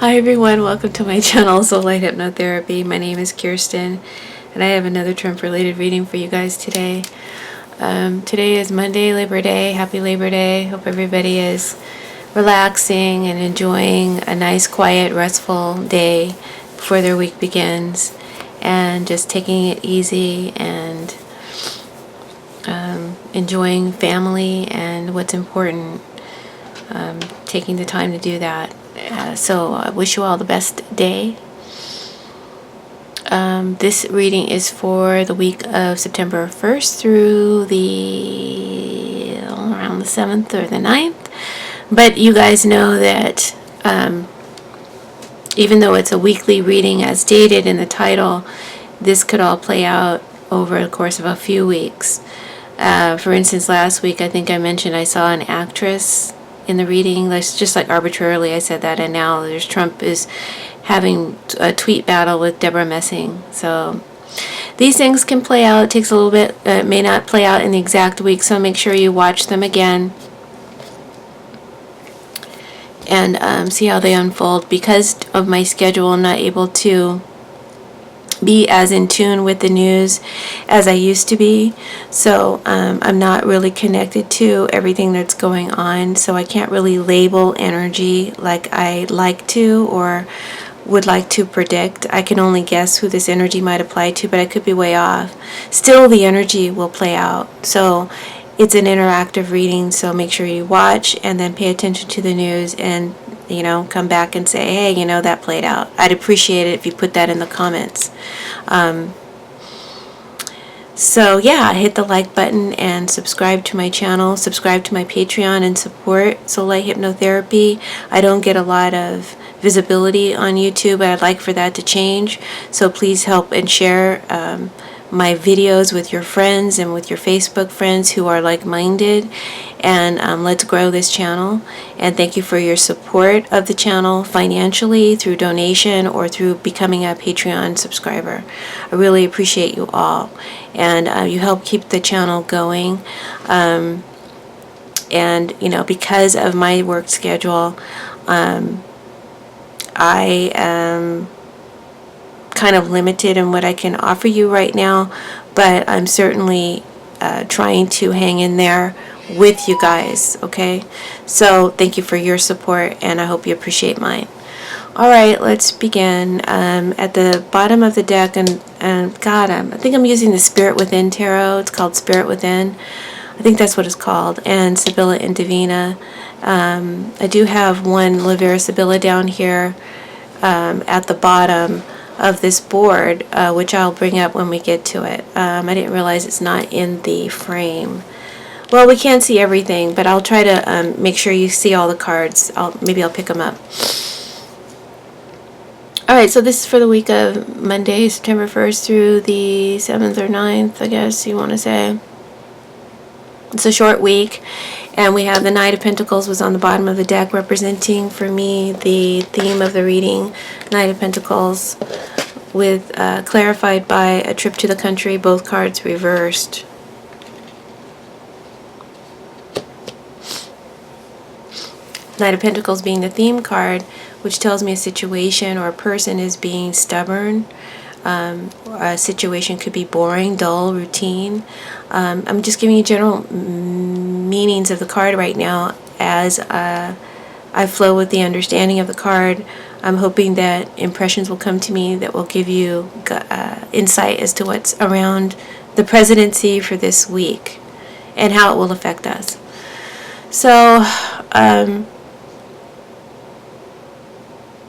Hi everyone, welcome to my channel, Soulight Hypnotherapy. My name is Kirsten, and I have another Trump-related reading for you guys today. Today is Monday, Labor Day. Happy Labor Day. Hope everybody is relaxing and enjoying a nice, quiet, restful day before their week begins, and just taking it easy and enjoying family and what's important. Taking the time to do that. So I wish you all the best day. This reading is for the week of September 1st through around the 7th or the 9th. But you guys know that even though it's a weekly reading as stated in the title, this could all play out over the course of a few weeks. For instance, last week I think I mentioned I saw an actress in the reading. That's just like arbitrarily I said that, and now there's Trump is having a tweet battle with Deborah Messing. So these things can play out. It takes a little bit. It may not play out in the exact week, so make sure you watch them again and see how they unfold. Because of my schedule, I'm not able to be as in tune with the news as I used to be, so I'm not really connected to everything that's going on, so I can't really label energy like I like to or would like to predict. I can only guess who this energy might apply to, but I could be way off. Still, the energy will play out. So it's an interactive reading, so make sure you watch and then pay attention to the news and come back and say, hey, that played out. I'd appreciate it if you put that in the comments. So yeah, hit the like button and subscribe to my channel, subscribe to my Patreon, and support Soulight Hypnotherapy. I don't get a lot of visibility on YouTube, but I'd like for that to change. So please help and share my videos with your friends and with your Facebook friends who are like-minded, and let's grow this channel. And thank you for your support of the channel financially through donation or through becoming a Patreon subscriber. I really appreciate you all, and you help keep the channel going. And because of my work schedule, I am kind of limited in what I can offer you right now, but I'm certainly trying to hang in there with you guys, okay? So thank you for your support, and I hope you appreciate mine. Alright, let's begin. At the bottom of the deck, and God, I think I'm using the Spirit Within Tarot. It's called Spirit Within. I think that's what it's called, and Sibilla and Divina. I do have one Lavera Sibilla down here at the bottom of this board, which I'll bring up when we get to it. I didn't realize it's not in the frame. Well, we can't see everything, but I'll try to make sure you see all the cards. Maybe I'll pick them up. Alright, so this is for the week of Monday, September 1st through the 7th or 9th, I guess you want to say. It's a short week, and we have the Knight of Pentacles was on the bottom of the deck, representing for me the theme of the reading. Knight of Pentacles with clarified by a trip to the country, both cards reversed. Knight of Pentacles being the theme card, which tells me a situation or a person is being stubborn. A situation could be boring, dull, routine. I'm just giving you general meanings of the card right now as I flow with the understanding of the card. I'm hoping that impressions will come to me that will give you insight as to what's around the presidency for this week and how it will affect us. So,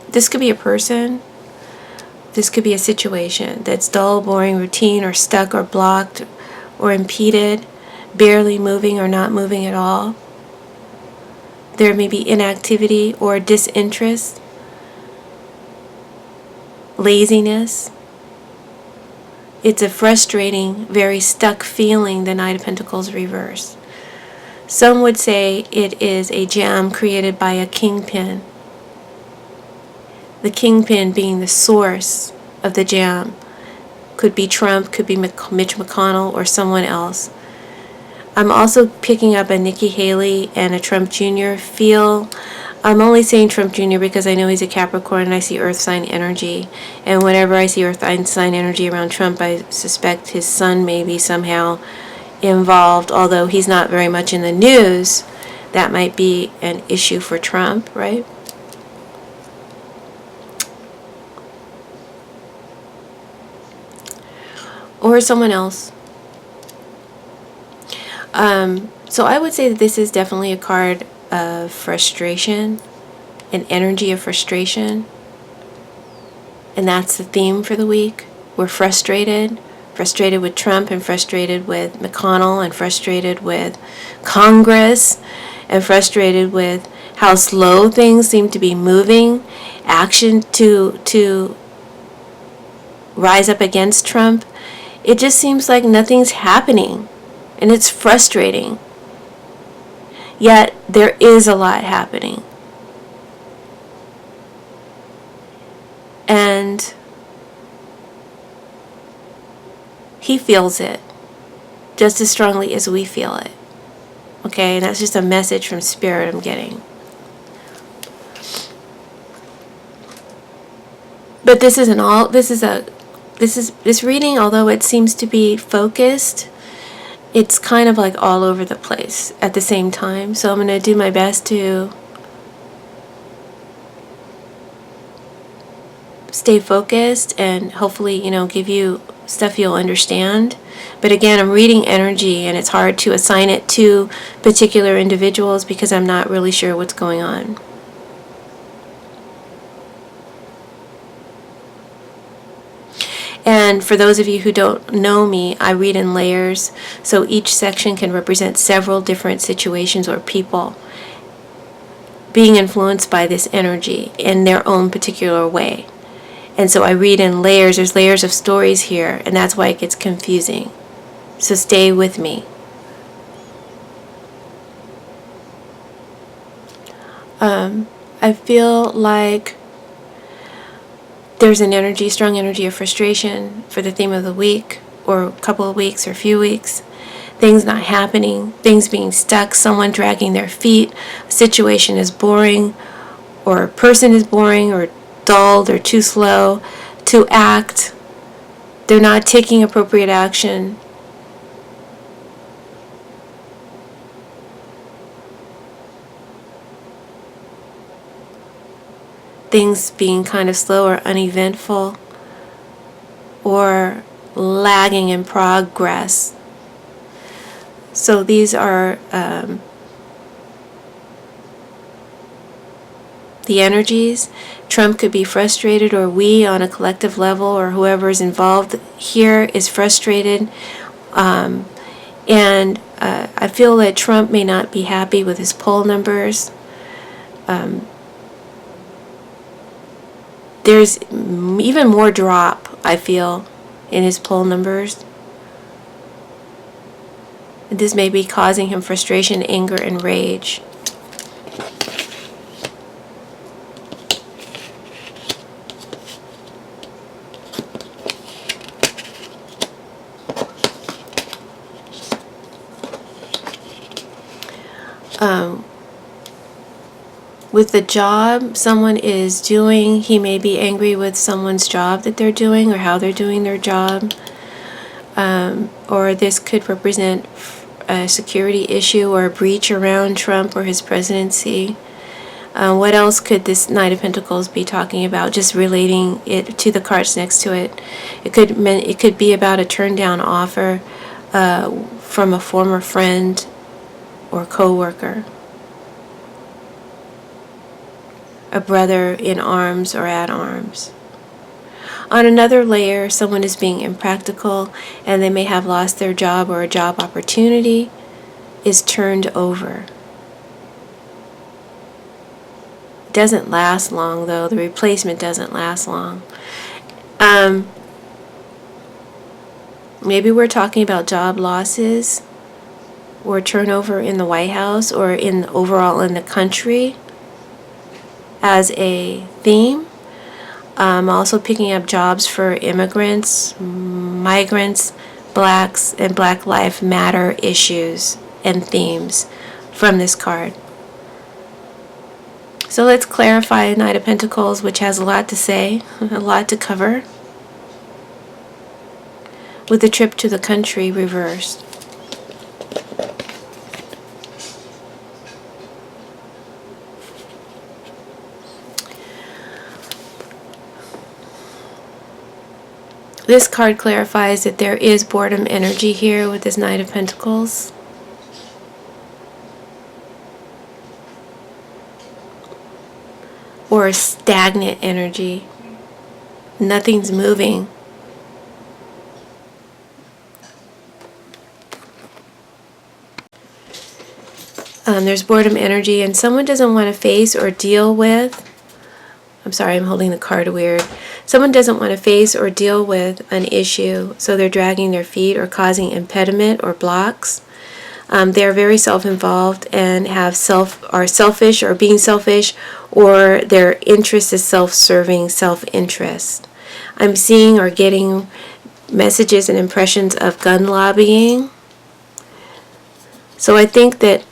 this could be a person. This could be a situation that's dull, boring, routine, or stuck, or blocked, or impeded, barely moving or not moving at all. There may be inactivity or disinterest, laziness. It's a frustrating, very stuck feeling, the Knight of Pentacles reverse. Some would say it is a jam created by a kingpin. The kingpin being the source of the jam. Could be Trump, could be Mitch McConnell, or someone else. I'm also picking up a Nikki Haley and a Trump Jr. feel. I'm only saying Trump Jr. because I know he's a Capricorn and I see Earth sign energy. And whenever I see Earth sign energy around Trump, I suspect his son may be somehow involved, although he's not very much in the news. That might be an issue for Trump, right? Or someone else. So I would say that this is definitely a card of frustration, an energy of frustration. And that's the theme for the week. We're frustrated with Trump, and frustrated with McConnell, and frustrated with Congress, and frustrated with how slow things seem to be moving. Action to rise up against Trump. It just seems like nothing's happening, and it's frustrating. Yet there is a lot happening. And he feels it just as strongly as we feel it. Okay, and that's just a message from Spirit I'm getting. But this isn't all. This reading, although it seems to be focused, it's kind of like all over the place at the same time. So I'm going to do my best to stay focused and hopefully, give you stuff you'll understand. But again, I'm reading energy, and it's hard to assign it to particular individuals because I'm not really sure what's going on. And for those of you who don't know me, I read in layers, so each section can represent several different situations or people being influenced by this energy in their own particular way. And so I read in layers. There's layers of stories here, and that's why it gets confusing. So stay with me. I feel like there's an energy, strong energy of frustration for the theme of the week, or a couple of weeks, or a few weeks. Things not happening, things being stuck, someone dragging their feet, a situation is boring, or a person is boring, or dulled, or too slow to act. They're not taking appropriate action. Things being kind of slow or uneventful, or lagging in progress. So these are the energies. Trump could be frustrated, or we on a collective level, or whoever is involved here is frustrated. And I feel that Trump may not be happy with his poll numbers. There's even more drop, I feel, in his poll numbers. This may be causing him frustration, anger, and rage. With the job someone is doing, he may be angry with someone's job that they're doing, or how they're doing their job. Or this could represent a security issue or a breach around Trump or his presidency. What else could this Knight of Pentacles be talking about? Just relating it to the cards next to it. It could be about a turned down offer from a former friend or co-worker. A brother in arms or at arms. On another layer, someone is being impractical, and they may have lost their job, or a job opportunity is turned over. It doesn't last long, though. The replacement doesn't last long. Maybe we're talking about job losses or turnover in the White House, or overall in the country as a theme. Also picking up jobs for immigrants, migrants, blacks, and Black Lives Matter issues and themes from this card. So let's clarify Knight of Pentacles, which has a lot to say, a lot to cover, with the trip to the country reversed. This card clarifies that there is boredom energy here with this Knight of Pentacles. Or stagnant energy. Nothing's moving. There's boredom energy, and someone doesn't want to face or deal with, I'm sorry, I'm holding the card weird. Someone doesn't want to face or deal with an issue, so they're dragging their feet or causing impediment or blocks. They're very self-involved and are selfish or being selfish, or their interest is self-serving, self-interest. I'm seeing or getting messages and impressions of gun lobbying. So I think that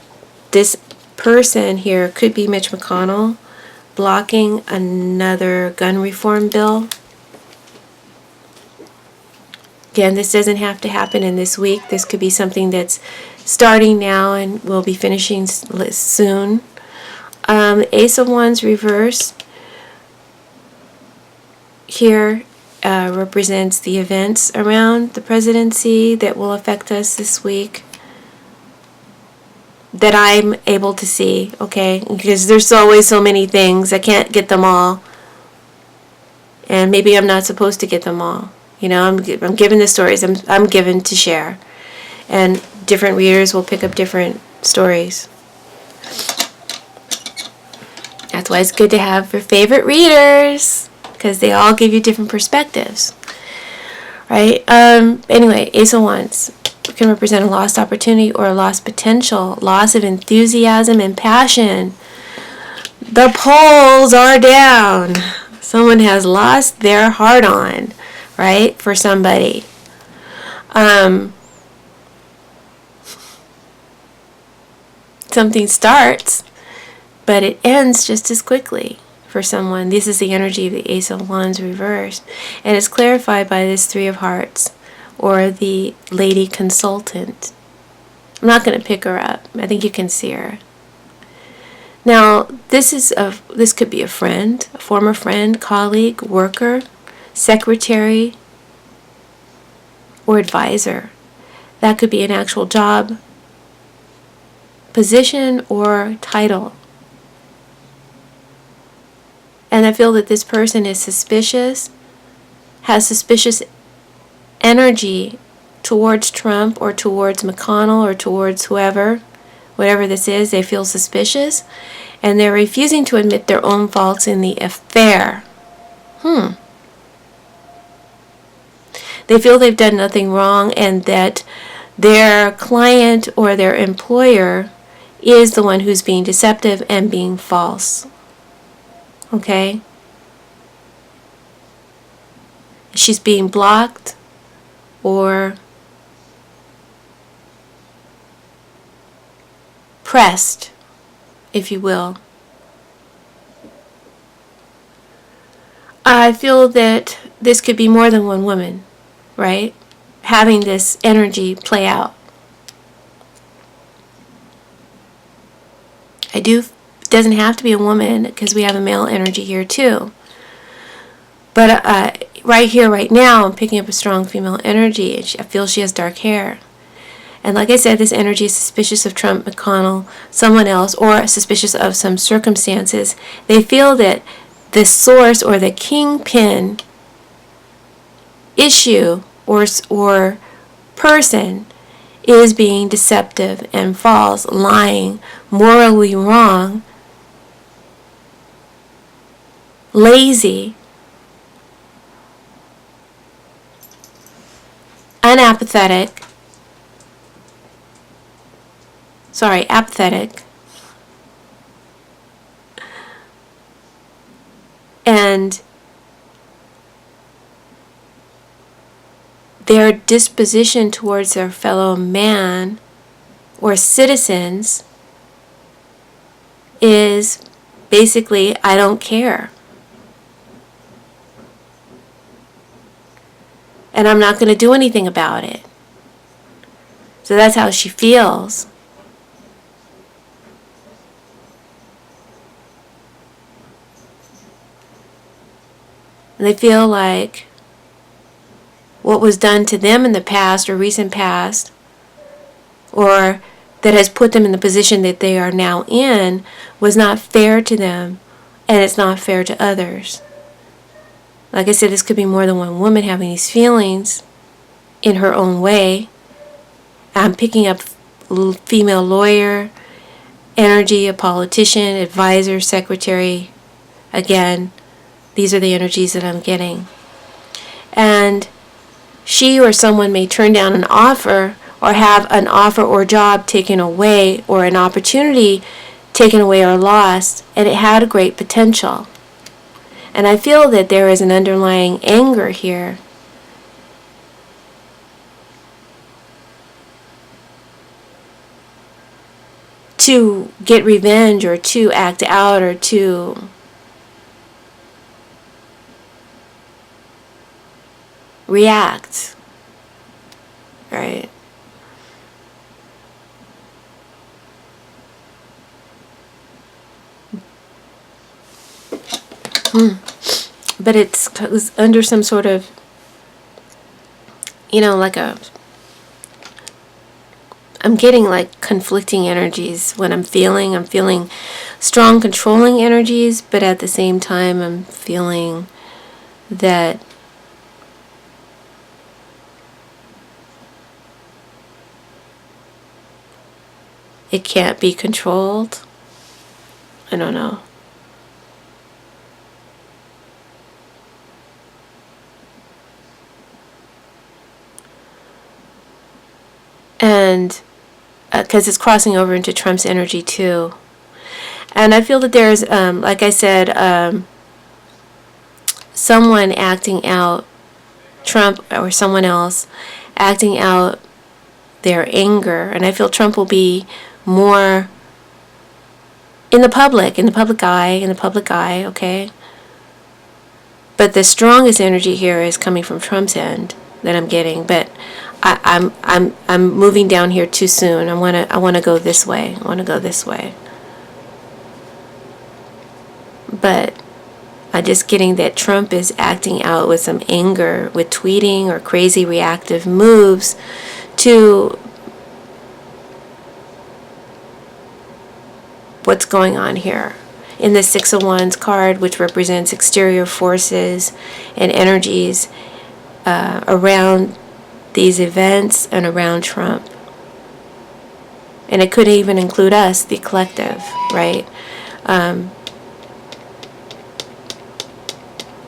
this person here could be Mitch McConnell blocking another gun reform bill. Again, this doesn't have to happen in this week. This could be something that's starting now and will be finishing soon. Ace of Wands reversed here represents the events around the presidency that will affect us this week, that I'm able to see, okay? Because there's always so many things. I can't get them all. And maybe I'm not supposed to get them all. You know, I'm given the stories I'm given to share. And different readers will pick up different stories. That's why it's good to have your favorite readers, because they all give you different perspectives. Right? Anyway, Ace of Wands can represent a lost opportunity or a lost potential, loss of enthusiasm and passion. The poles are down. Someone has lost their heart on, right? For somebody. Something starts, but it ends just as quickly for someone. This is the energy of the Ace of Wands reversed. And it's clarified by this Three of Hearts, or the lady consultant. I'm not going to pick her up. I think you can see her. Now, this could be a friend, a former friend, colleague, worker, secretary, or advisor. That could be an actual job, position, or title. And I feel that this person is suspicious, has suspicious energy towards Trump or towards McConnell or towards whoever, whatever this is. They feel suspicious, and they're refusing to admit their own faults in the affair. They feel they've done nothing wrong, and that their client or their employer is the one who's being deceptive and being false. Okay? She's being blocked or pressed, if you will. I feel that this could be more than one woman, right? Having this energy play out. It doesn't have to be a woman, because we have a male energy here too. But right here, right now, I'm picking up a strong female energy. I feel she has dark hair. And like I said, this energy is suspicious of Trump, McConnell, someone else, or suspicious of some circumstances. They feel that the source or the kingpin issue or person is being deceptive and false, lying, morally wrong, lazy, apathetic, and their disposition towards their fellow man or citizens is basically, I don't care. And I'm not going to do anything about it. So that's how she feels. And they feel like what was done to them in the past or recent past, or that has put them in the position that they are now in, was not fair to them, and it's not fair to others. Like I said, this could be more than one woman having these feelings in her own way. I'm picking up female lawyer, energy, a politician, advisor, secretary. Again, these are the energies that I'm getting. And she or someone may turn down an offer or have an offer or job taken away or an opportunity taken away or lost, and it had a great potential. And I feel that there is an underlying anger here. To get revenge or to act out or to react, right? But it's under some sort of, like I'm getting like conflicting energies when I'm feeling strong controlling energies, but at the same time I'm feeling that it can't be controlled. I don't know. And because it's crossing over into Trump's energy too. And I feel that there's, like I said, someone acting out, Trump or someone else acting out their anger. And I feel Trump will be more in the public eye, okay? But the strongest energy here is coming from Trump's end that I'm getting. But I'm moving down here too soon. I wanna go this way. But I'm just getting that Trump is acting out with some anger, with tweeting or crazy reactive moves to what's going on here. In the Six of Wands card, which represents exterior forces and energies around these events and around Trump. And it could even include us, the collective, right? And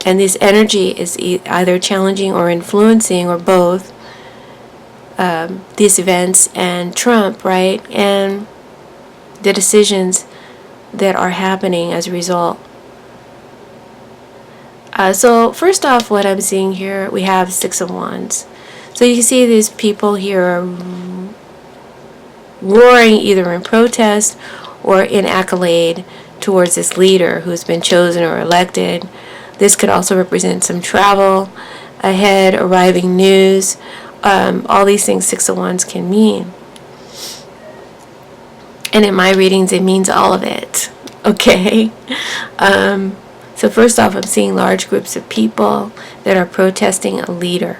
this energy is either challenging or influencing or both these events and Trump, right? And the decisions that are happening as a result. So first off, what I'm seeing here, we have Six of Wands. So you can see these people here are roaring either in protest or in accolade towards this leader who's been chosen or elected. This could also represent some travel ahead, arriving news. All these things Six of Wands can mean. And in my readings, it means all of it. Okay? So first off, I'm seeing large groups of people that are protesting a leader,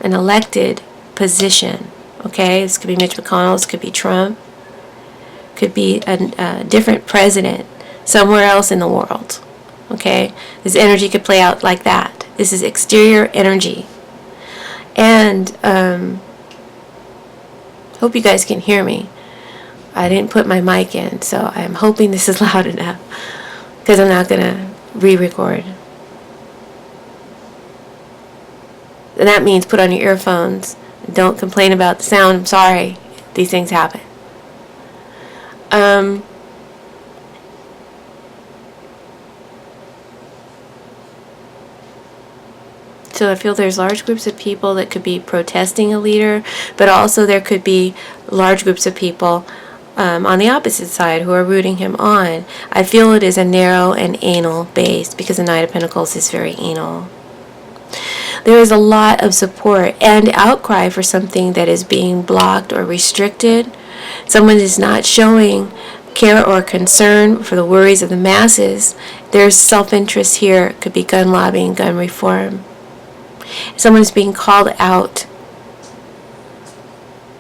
an elected position. Okay? This could be Mitch McConnell. This could be Trump. Could be a different president somewhere else in the world. Okay? This energy could play out like that. This is exterior energy. And hope you guys can hear me. I didn't put my mic in, so I'm hoping this is loud enough, because I'm not going to re-record. And that means put on your earphones. Don't complain about the sound. I'm sorry. These things happen. So I feel there's large groups of people that could be protesting a leader, but also there could be large groups of people on the opposite side who are rooting him on. I feel it is a narrow and anal base because the Knight of Pentacles is very anal. There is a lot of support and outcry for something that is being blocked or restricted. Someone is not showing care or concern for the worries of the masses. There's self-interest here. It could be gun lobbying, gun reform. Someone is being called out,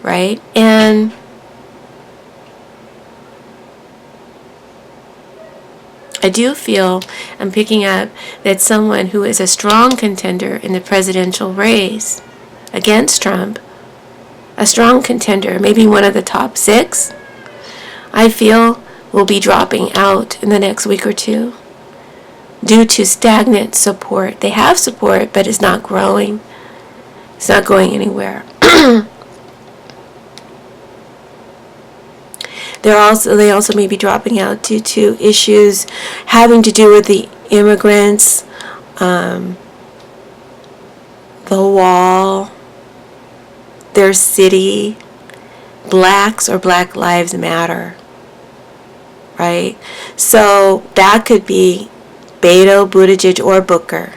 right? And I do feel, I'm picking up, that someone who is a strong contender in the presidential race against Trump, a strong contender, maybe one of the top 6, I feel will be dropping out in the next week or two due to stagnant support. They have support, but it's not growing. It's not going anywhere. They also may be dropping out due to issues having to do with the immigrants, the wall, their city, blacks or Black Lives Matter, right? So that could be Beto, Buttigieg, or Booker.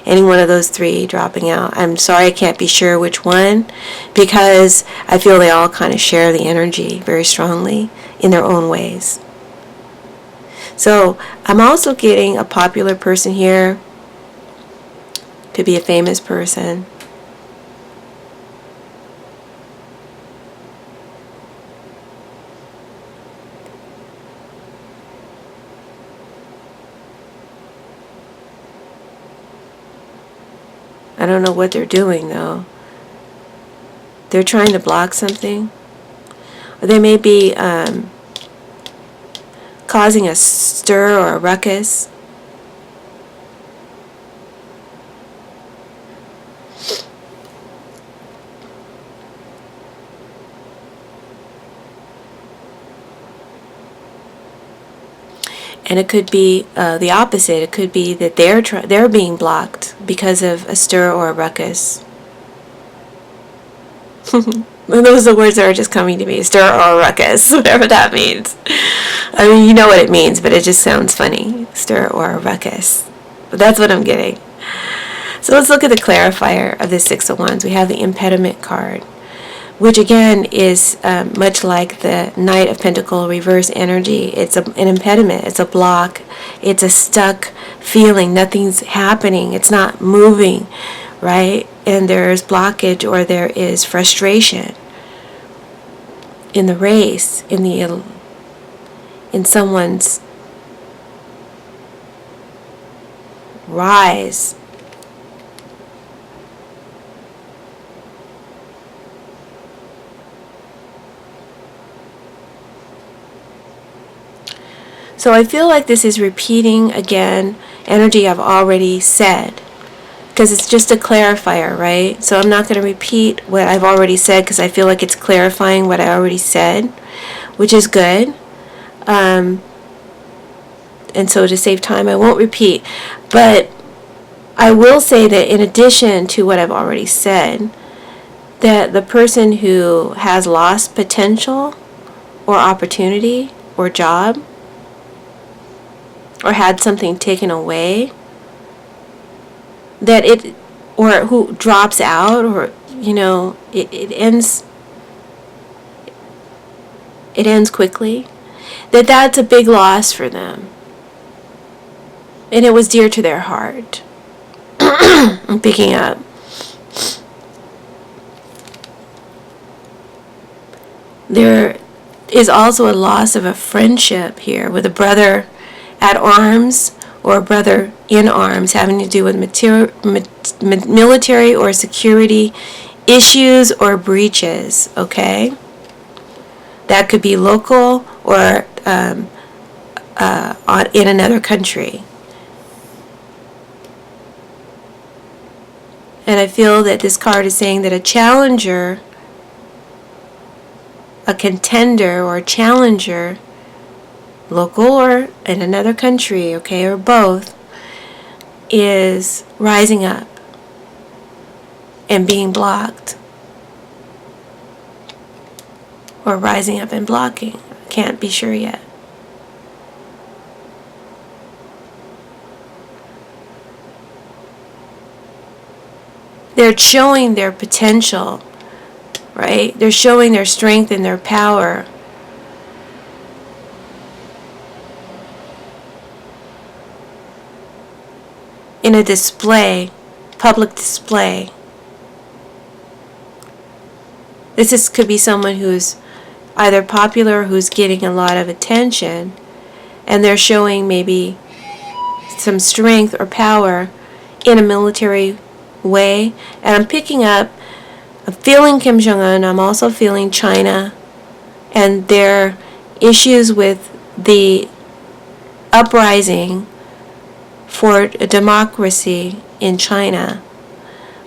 Any one of those 3 dropping out. I'm sorry I can't be sure which one, because I feel they all kind of share the energy very strongly in their own ways. So I'm also getting a popular person here. Could be a famous person. I don't know what they're doing, though. They're trying to block something. Or they may be causing a stir or a ruckus. And it could be the opposite. It could be that they're being blocked because of a stir or a ruckus. Those are the words that are just coming to me. Stir or a ruckus, whatever that means. I mean, you know what it means, but it just sounds funny. Stir or a ruckus. But that's what I'm getting. So let's look at the clarifier of the Six of Wands. We have the impediment card, which again is much like the Knight of Pentacles reverse energy. It's an impediment. It's a block. It's a stuck feeling. Nothing's happening. It's not moving, right? And there's blockage or there is frustration in the race, in someone's rise. So I feel like this is repeating again energy I've already said, because it's just a clarifier, right? So I'm not going to repeat what I've already said because I feel like it's clarifying what I already said, which is good. And so to save time, I won't repeat. But I will say that in addition to what I've already said, that the person who has lost potential or opportunity or job, or had something taken away, that it, or who drops out, or it ends quickly, that's a big loss for them, and it was dear to their heart. I'm picking up. There is also a loss of a friendship here with a brother at arms or a brother in arms, having to do with military or security issues or breaches, okay? That could be local or in another country. And I feel that this card is saying that a challenger, a contender or a challenger, local or in another country, okay, or both, is rising up and being blocked, or rising up and blocking. Can't be sure yet. They're showing their potential, right? They're showing their strength and their power. In a display, public display. Could be someone who's either popular or who's getting a lot of attention, and they're showing maybe some strength or power in a military way. And I'm feeling Kim Jong-un, I'm also feeling China and their issues with the uprising for a democracy in China.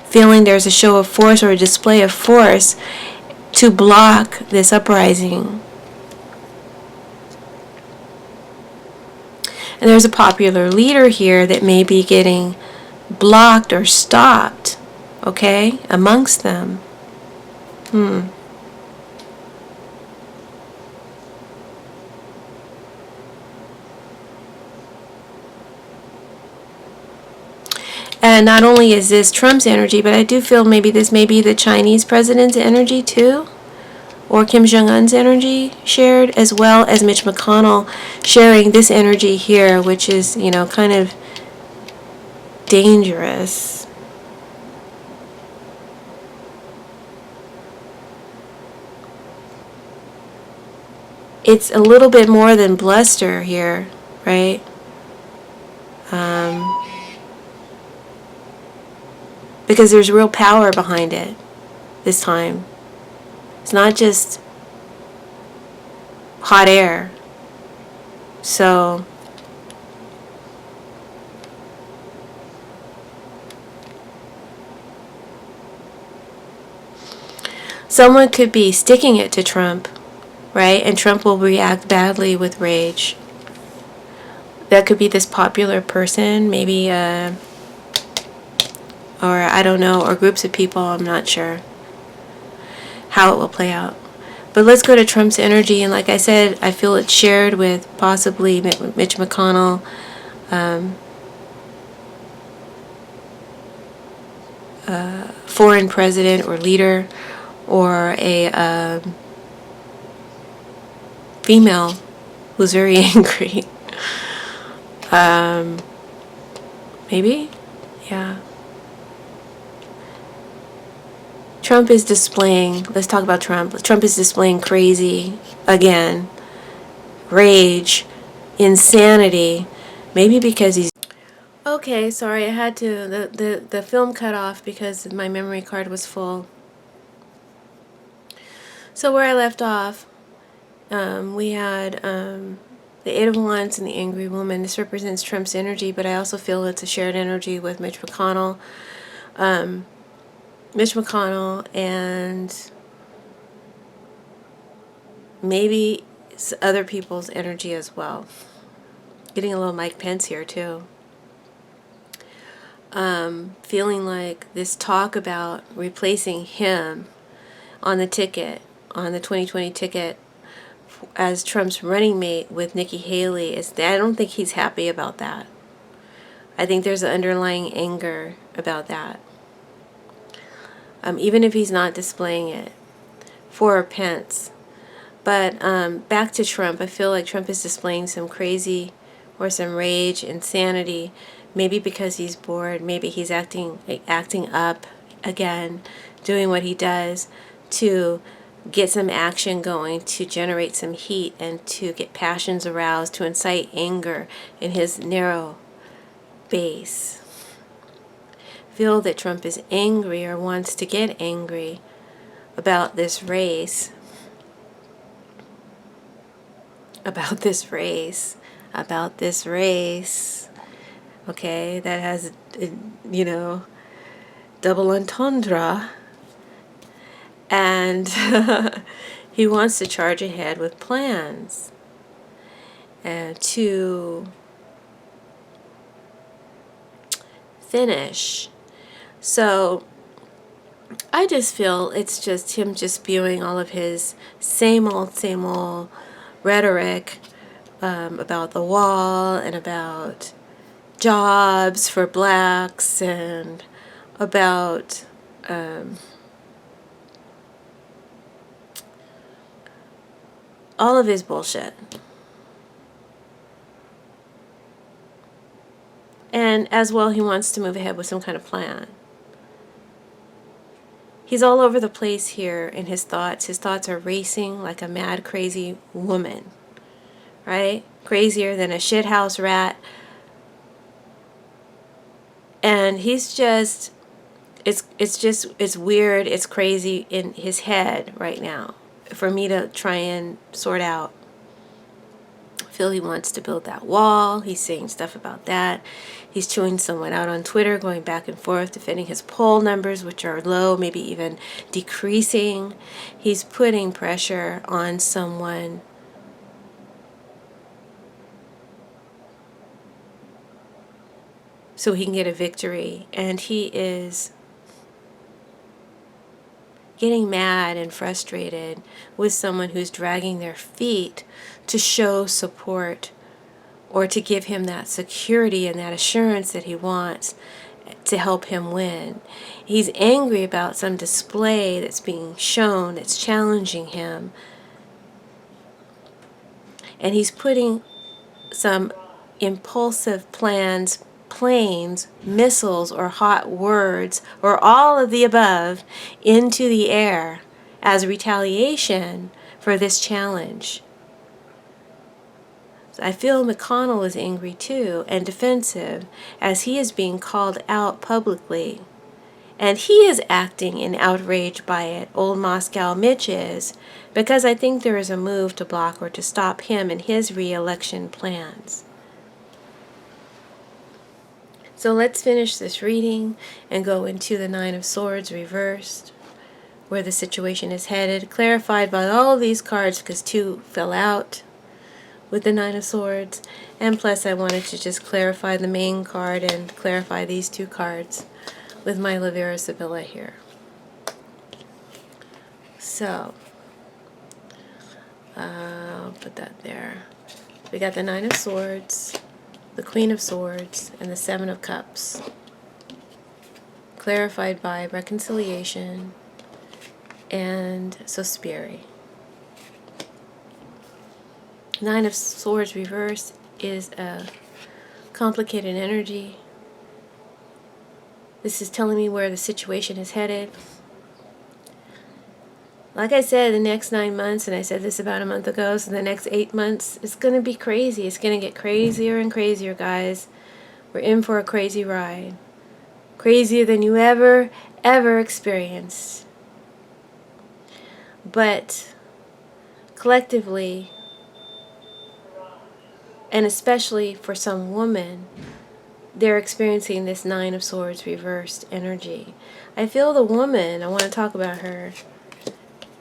Feeling there's a show of force or a display of force to block this uprising. And there's a popular leader here that may be getting blocked or stopped, okay, amongst them. And not only is this Trump's energy, but I do feel maybe this may be the Chinese president's energy too, or Kim Jong-un's energy shared, as well as Mitch McConnell sharing this energy here, which is, kind of dangerous. It's a little bit more than bluster here, right? Because there's real power behind it this time. It's not just hot air. So someone could be sticking it to Trump, right? And Trump will react badly with rage. That could be this popular person, maybe or I don't know, or groups of people, I'm not sure how it will play out. But let's go to Trump's energy, and like I said, I feel it's shared with possibly Mitch McConnell, foreign president or leader, or a female who's very angry. Maybe? Yeah. Trump is displaying, let's talk about Trump. Trump is displaying crazy, again, rage, insanity, maybe because he's... Okay, sorry, I had to, the film cut off because my memory card was full. So where I left off, we had the Eight of Wands and the Angry Woman. This represents Trump's energy, but I also feel it's a shared energy with Mitch McConnell. Mitch McConnell and maybe other people's energy as well. Getting a little Mike Pence here too. Feeling like this talk about replacing him on the ticket, on the 2020 ticket, as Trump's running mate with Nikki Haley, I don't think he's happy about that. I think there's an underlying anger about that. Even if he's not displaying it for Pence. But back to Trump, I feel like Trump is displaying some crazy or some rage, insanity, maybe because he's bored, maybe he's acting up again, doing what he does to get some action going, to generate some heat and to get passions aroused, to incite anger in his narrow base. Feel that Trump is angry or wants to get angry about this race, okay, that has, double entendre, and he wants to charge ahead with plans and to finish. So I just feel it's just him just spewing all of his same old rhetoric about the wall and about jobs for blacks and about all of his bullshit. And as well, he wants to move ahead with some kind of plan. He's all over the place here in his thoughts. His thoughts are racing like a mad, crazy woman, right? Crazier than a shithouse rat. And he's just, it's weird, it's crazy in his head right now for me to try and sort out. I feel he wants to build that wall. He's saying stuff about that. He's chewing someone out on Twitter, going back and forth, defending his poll numbers, which are low, maybe even decreasing. He's putting pressure on someone so he can get a victory. And he is getting mad and frustrated with someone who's dragging their feet to show support or to give him that security and that assurance that he wants to help him win. He's angry about some display that's being shown that's challenging him. And he's putting some impulsive plans, planes, missiles, or hot words, or all of the above, into the air as retaliation for this challenge. I feel McConnell is angry too and defensive as he is being called out publicly. And he is acting in outrage by it, old Moscow Mitch is, because I think there is a move to block or to stop him in his re-election plans. So let's finish this reading and go into the Nine of Swords reversed, where the situation is headed, clarified by all of these cards because 2 fell out with the Nine of Swords, and plus I wanted to just clarify the main card and clarify these 2 cards with my Livera Sibilla here. So, I'll put that there. We got the Nine of Swords, the Queen of Swords, and the Seven of Cups. Clarified by reconciliation and Suspiri. Nine of Swords reversed is a complicated energy. This is telling me where the situation is headed. Like I said, the next 9 months, and I said this about a month ago, so the next 8 months, it's going to be crazy. It's going to get crazier and crazier, guys. We're in for a crazy ride. Crazier than you ever experienced. But collectively, and especially for some woman, they're experiencing this Nine of Swords reversed energy. I feel the woman, I want to talk about her,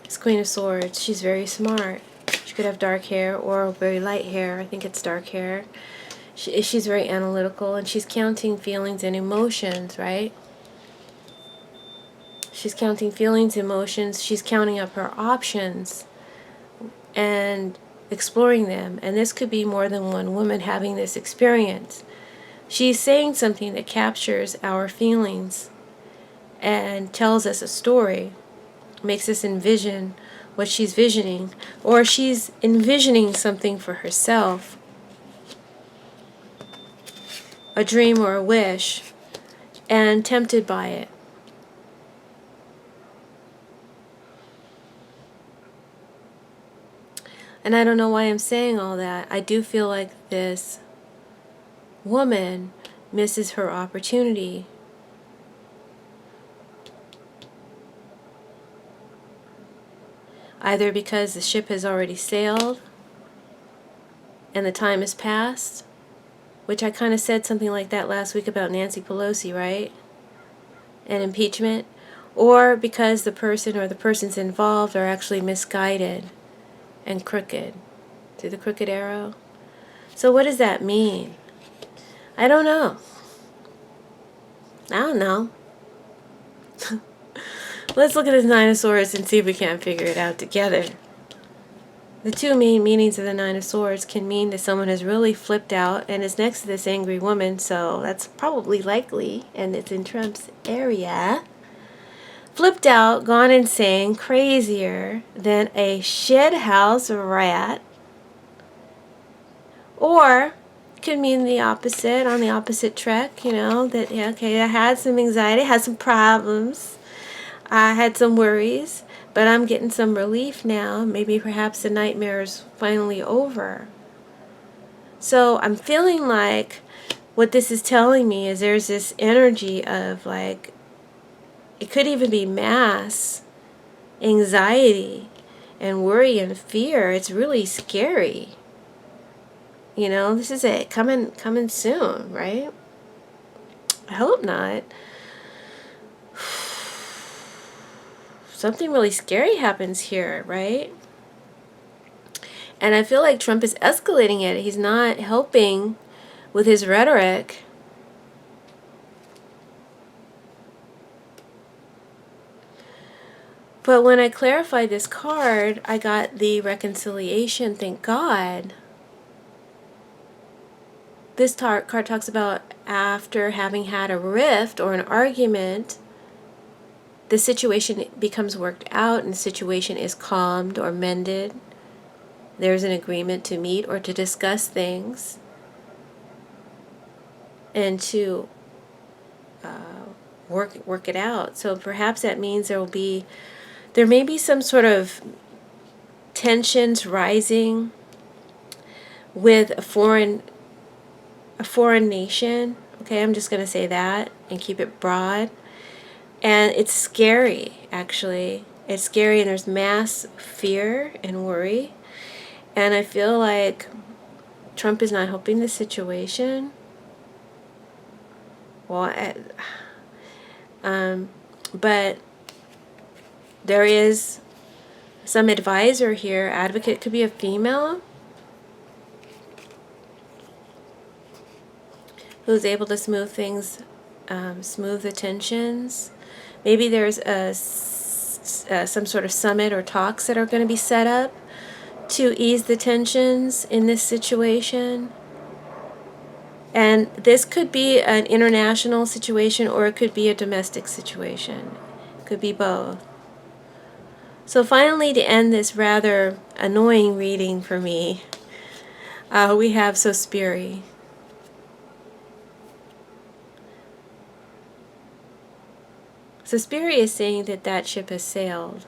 this Queen of Swords, she's very smart. She could have dark hair or very light hair. I think it's dark hair. She's very analytical, and she's counting feelings and emotions, right? She's counting feelings, emotions. She's counting up her options and exploring them. And this could be more than one woman having this experience. She's saying something that captures our feelings and tells us a story, makes us envision what she's visioning, or she's envisioning something for herself, a dream or a wish, and tempted by it. And I don't know why I'm saying all that. I do feel like this woman misses her opportunity. Either because the ship has already sailed and the time has passed, which I kind of said something like that last week about Nancy Pelosi, right? And impeachment. Or because the person or the persons involved are actually misguided and crooked. See the crooked arrow? So what does that mean? I don't know. Let's look at this Nine of Swords and see if we can't figure it out together. The two main meanings of the Nine of Swords can mean that someone has really flipped out and is next to this angry woman, so that's probably likely, and it's in Trump's area. Flipped out, gone insane, crazier than a shithouse rat. Or it could mean the opposite, on the opposite track, you know, that, yeah, okay, I had some anxiety, had some problems, I had some worries, but I'm getting some relief now. Maybe perhaps the nightmare is finally over. So I'm feeling like what this is telling me is there's this energy of like, it could even be mass anxiety and worry and fear. It's really scary. You know, this is it coming soon, right? I hope not. Something really scary happens here, right? And I feel like Trump is escalating it. He's not helping with his rhetoric. But when I clarified this card, I got the reconciliation, thank God. This card talks about after having had a rift or an argument, the situation becomes worked out and the situation is calmed or mended. There's an agreement to meet or to discuss things and to work it out. So perhaps that means there may be some sort of tensions rising with a foreign nation. Okay, I'm just going to say that and keep it broad. And it's scary, actually. It's scary, and there's mass fear and worry. And I feel like Trump is not helping the situation. Well, but there is some advisor here. Advocate could be a female who's able to smooth things, smooth the tensions. Maybe there's some sort of summit or talks that are going to be set up to ease the tensions in this situation. And this could be an international situation or it could be a domestic situation. It could be both. So finally, to end this rather annoying reading for me, we have Sospiri. Sospiri is saying that that ship has sailed.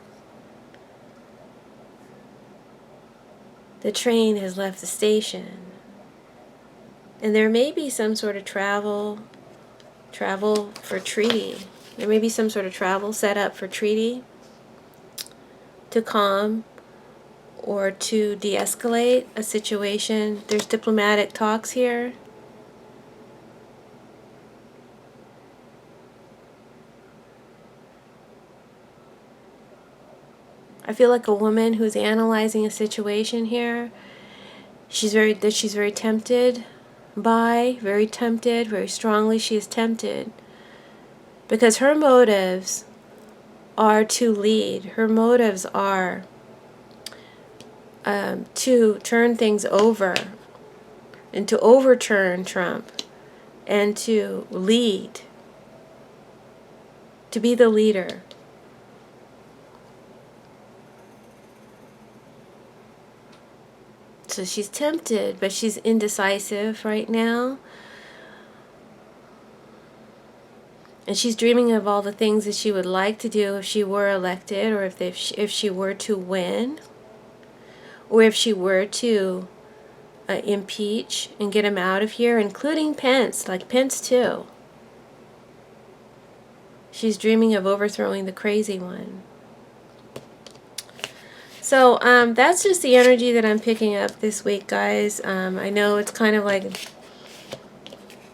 The train has left the station. And there may be some sort of travel for treaty. There may be some sort of travel set up for treaty to calm or to de-escalate a situation. There's diplomatic talks here. I feel like a woman who's analyzing a situation here. She's very tempted by, very strongly she is tempted. Because her motives are to lead. Her motives are to turn things over and to overturn Trump and to lead, to be the leader. So she's tempted, but she's indecisive right now. And she's dreaming of all the things that she would like to do if she were elected, or if she were to win, or if she were to impeach and get him out of here, including Pence, like Pence too. She's dreaming of overthrowing the crazy one. So that's just the energy that I'm picking up this week, guys. I know it's kind of like,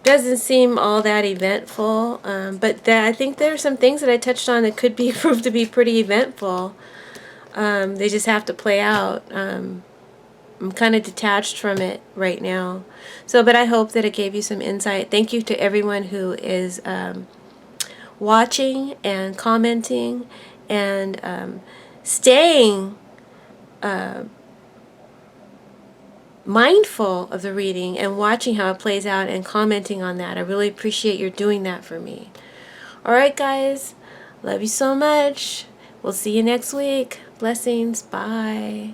doesn't seem all that eventful, but I think there are some things that I touched on that could be proved to be pretty eventful. They just have to play out. I'm kind of detached from it right now. So, but I hope that it gave you some insight. Thank you to everyone who is watching and commenting and staying mindful of the reading and watching how it plays out and commenting on that. I really appreciate your doing that for me. Alright, guys. Love you so much. We'll see you next week. Blessings. Bye.